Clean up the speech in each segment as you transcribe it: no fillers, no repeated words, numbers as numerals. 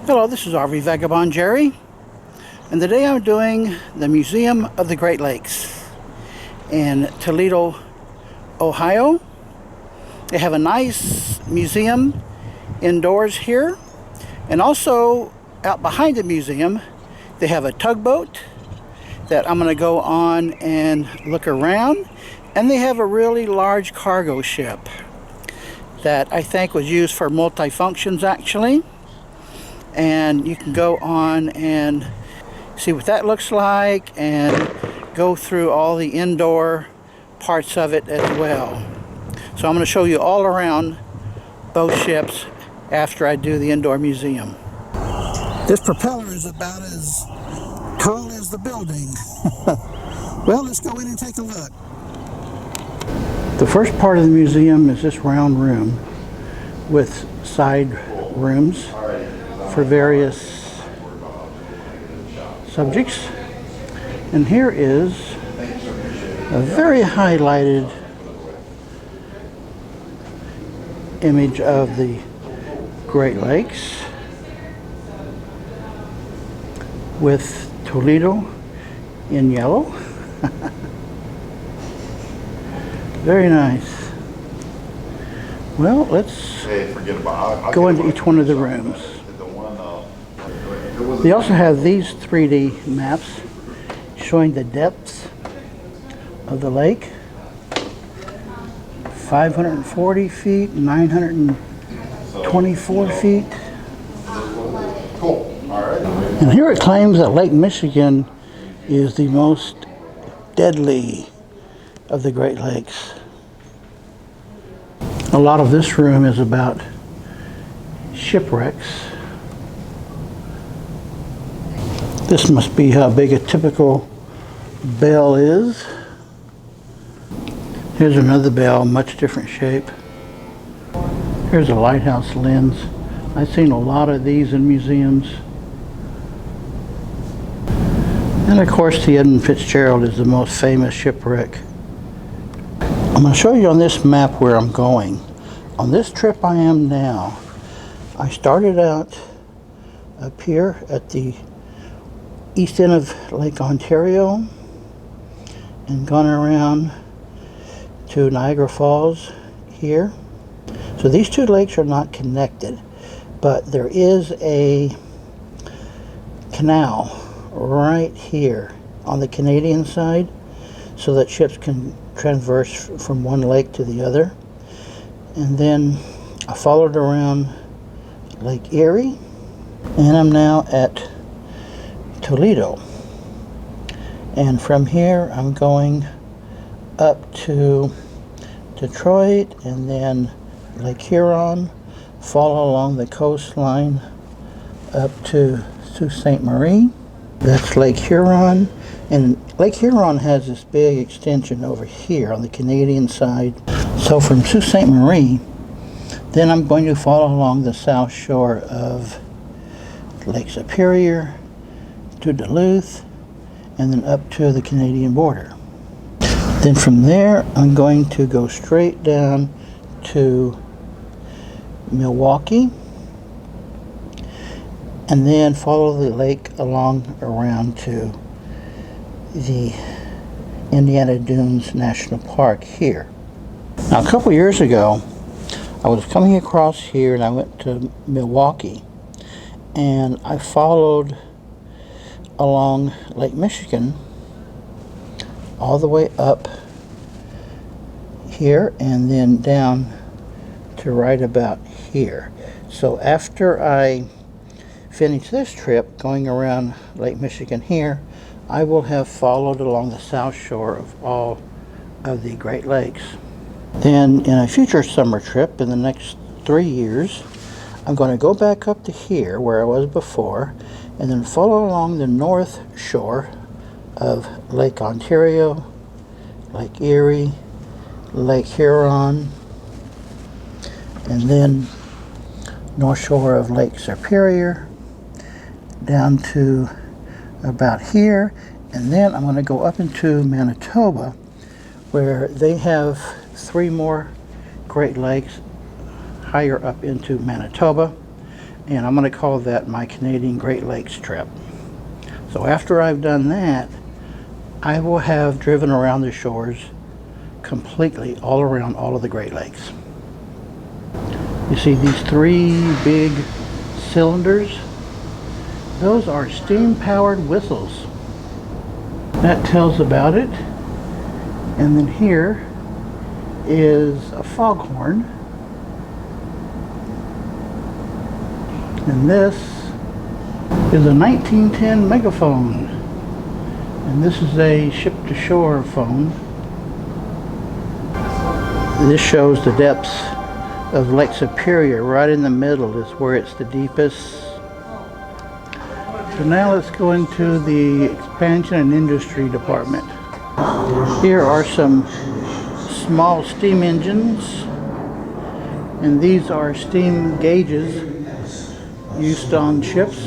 Hello, this is RV Vagabond Jerry, and today I'm doing the Museum of the Great Lakes in Toledo, Ohio. They have a nice museum indoors here, and also out behind the museum they have a tugboat that I'm going to go on and look around, and they have a really large cargo ship that I think was used for multi-functions actually. And you can go on and see what that looks like and go through all the indoor parts of it as well. So I'm going to show you all around both ships after I do the indoor museum. This propeller is about as tall as the building. Well, let's go in and take a look. The first part of the museum is this round room with side rooms for various subjects. And here is a very highlighted image of the Great Lakes with Toledo in yellow. Very nice. Well, let's go into each one of the rooms. They also have these 3D maps showing the depths of the lake. 540 feet, 924 feet. And here it claims that Lake Michigan is the most deadly of the Great Lakes. A lot of this room is about shipwrecks. This must be how big a typical bell is. Here's another bell, much different shape. Here's a lighthouse lens. I've seen a lot of these in museums. And of course the Edmund Fitzgerald is the most famous shipwreck. I'm going to show you on this map where I'm going. On this trip I am now, I started out up here at the east end of Lake Ontario and gone around to Niagara Falls here. So these two lakes are not connected, but there is a canal right here on the Canadian side so that ships can traverse from one lake to the other. And then I followed around Lake Erie, and I'm now at Toledo, and from here I'm going up to Detroit and then Lake Huron, follow along the coastline up to Sault Ste. Marie. That's Lake Huron, and Lake Huron has this big extension over here on the Canadian side. So from Sault Ste. Marie, then I'm going to follow along the south shore of Lake Superior to Duluth, and then up to the Canadian border. Then from there I'm going to go straight down to Milwaukee and then follow the lake along around to the Indiana Dunes National Park here. Now a couple years ago I was coming across here and I went to Milwaukee and I followed along Lake Michigan all the way up here and then down to right about here. So after I finish this trip going around Lake Michigan here, I will have followed along the south shore of all of the Great Lakes. Then in a future summer trip in the next 3 years, I'm going to go back up to here where I was before and then follow along the north shore of Lake Ontario, Lake Erie, Lake Huron, and then north shore of Lake Superior down to about here, and then I'm going to go up into Manitoba where they have 3 more Great Lakes higher up into Manitoba. And I'm going to call that my Canadian Great Lakes trip. So after I've done that, I will have driven around the shores completely all around all of the Great Lakes. You see these three big cylinders? Those are steam-powered whistles. That tells about it. And then here is a foghorn. And this is a 1910 megaphone. And this is a ship-to-shore phone. This shows the depths of Lake Superior. Right in the middle is where it's the deepest. So now let's go into the expansion and industry department. Here are some small steam engines, and these are steam gauges used on ships.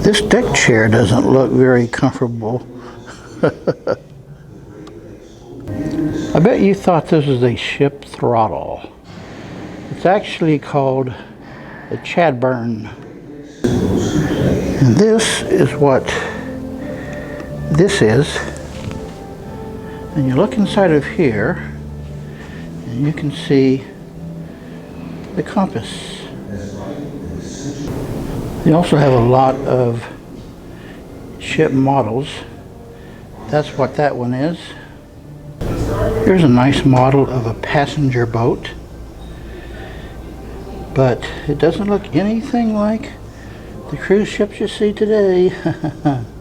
This deck chair doesn't look very comfortable. I bet you thought this was a ship throttle. It's actually called a Chadburn. And this is what this is. And you look inside of here, and you can see the compass. They also have a lot of ship models. That's what that one is. Here's a nice model of a passenger boat, but it doesn't look anything like the cruise ships you see today.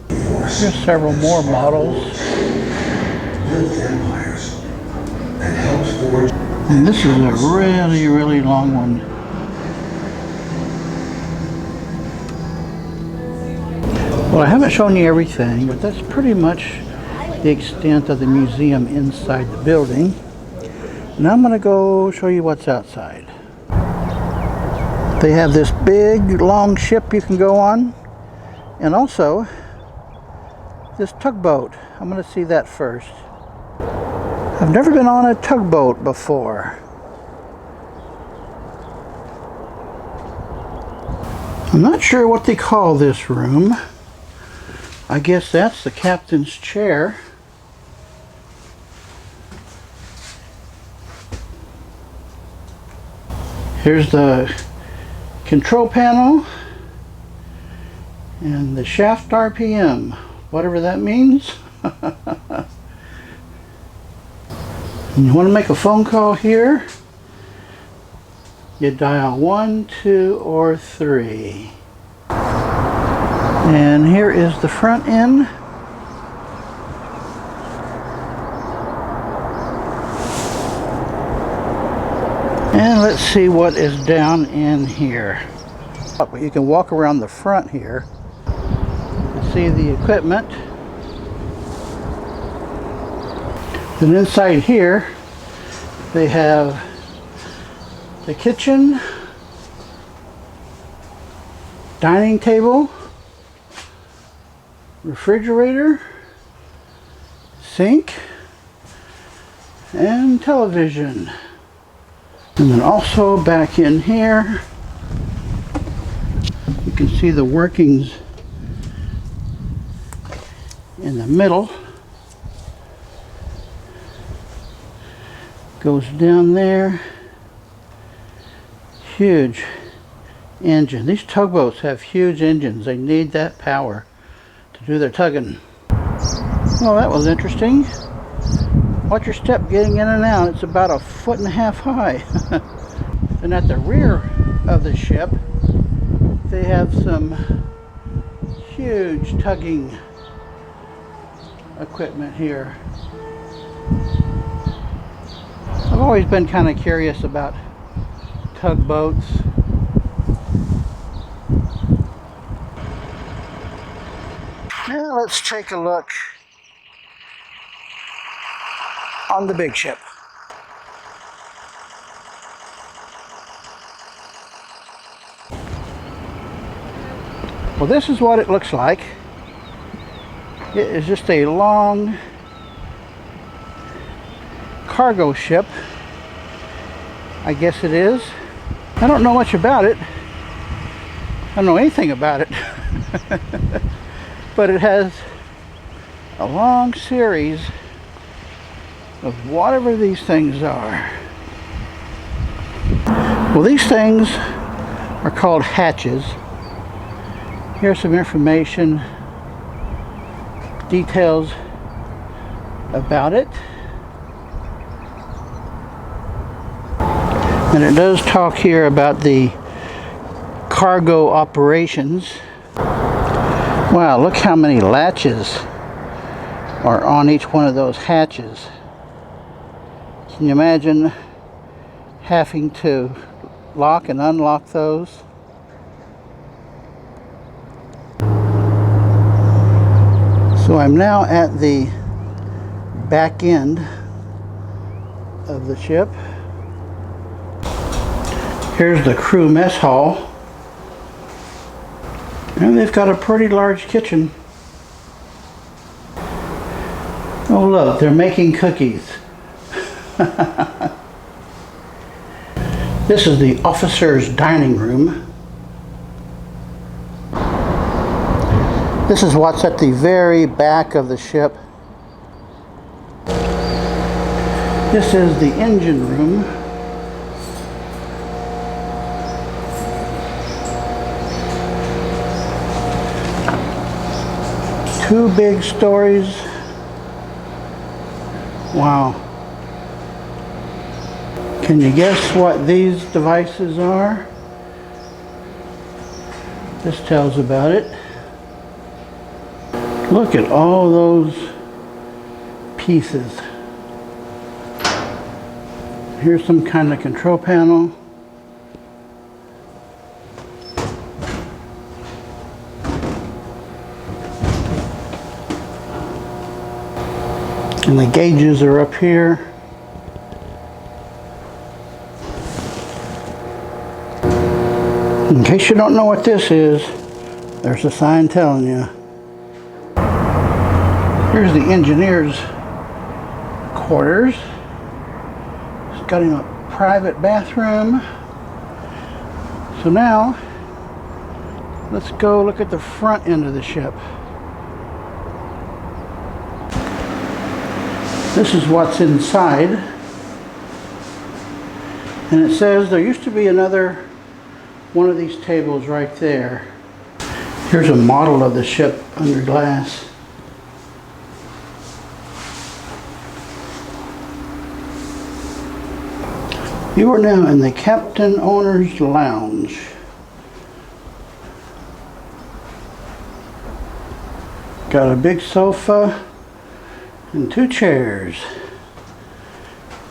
Here's several more models. And this is a really, really long one. Well, I haven't shown you everything, but that's pretty much the extent of the museum inside the building. Now I'm going to go show you what's outside. They have this big, long ship you can go on, and also this tugboat. I'm going to see that first. I've never been on a tugboat before. I'm not sure what they call this room. I guess that's the captain's chair. Here's the control panel and the shaft RPM, whatever that means. And you want to make a phone call here, you dial 1, 2, or 3. And here is the front end. And let's see what is down in here. You can walk around the front here to see the equipment. Then inside here they have the kitchen, dining table, refrigerator, sink, and television. And then also back in here, you can see the workings in the middle. Goes down there. Huge engine. These tugboats have huge engines. They need that power to do their tugging. Well, that was interesting. Watch your step getting in and out. It's about 1.5 feet high. And at the rear of the ship, they have some huge tugging equipment here. I've always been kind of curious about tugboats. Now let's take a look on the big ship. Well, this is what it looks like. It is just a long cargo ship. I guess it is. I don't know much about it. I don't know anything about it. But it has a long series of whatever these things are. Well, these things are called hatches. Here's some information, details about it. And it does talk here about the cargo operations. Wow, look how many latches are on each one of those hatches. Can you imagine having to lock and unlock those? So I'm now at the back end of the ship. Here's the crew mess hall. And they've got a pretty large kitchen. Oh look, they're making cookies. This is the officers' dining room. This is what's at the very back of the ship. This is the engine room. Two big stories. Wow. Can you guess what these devices are? This tells about it. Look at all those pieces. Here's some kind of control panel. And the gauges are up here. In case you don't know what this is, there's a sign telling you. Here's the engineer's quarters. It's got a private bathroom. So now, let's go look at the front end of the ship. This is what's inside. And it says there used to be another one of these tables right there. Here's a model of the ship under glass. You are now in the Captain Owner's Lounge. Got a big sofa and two chairs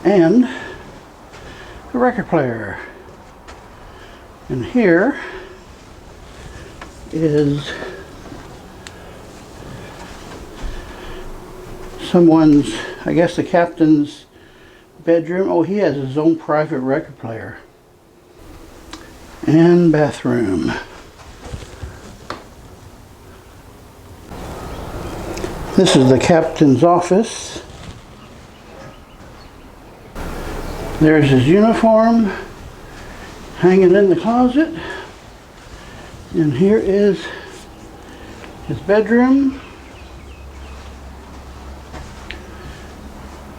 and a record player. And here is someone's, I guess the captain's bedroom. Oh, he has his own private record player. And bathroom. This is the captain's office. There's his uniform hanging in the closet. And here is his bedroom.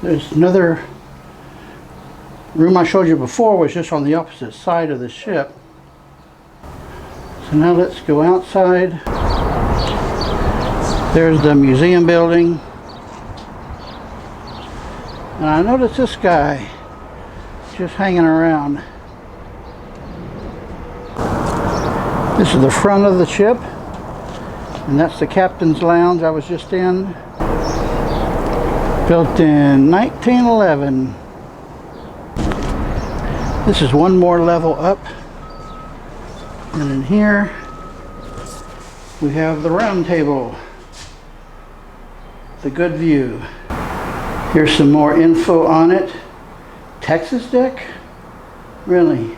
There's another room I showed you before, was just on the opposite side of the ship. So now let's go outside. There's the museum building. And I noticed this guy just hanging around. This is the front of the ship. And that's the captain's lounge I was just in. Built in 1911. This is one more level up. And in here we have the round table. The good view. Here's some more info on it. Texas deck? Really?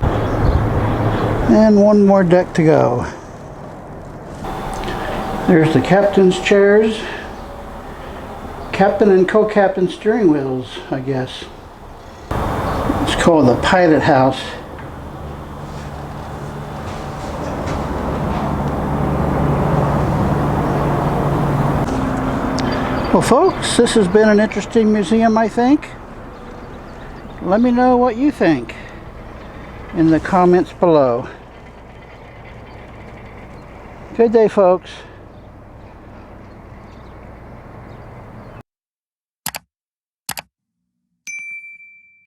And one more deck to go. There's the captain's chairs. Captain and co-captain steering wheels, I guess. It's called the pilot house. Well, folks, this has been an interesting museum, I think. Let me know what you think in the comments below. Good day, folks.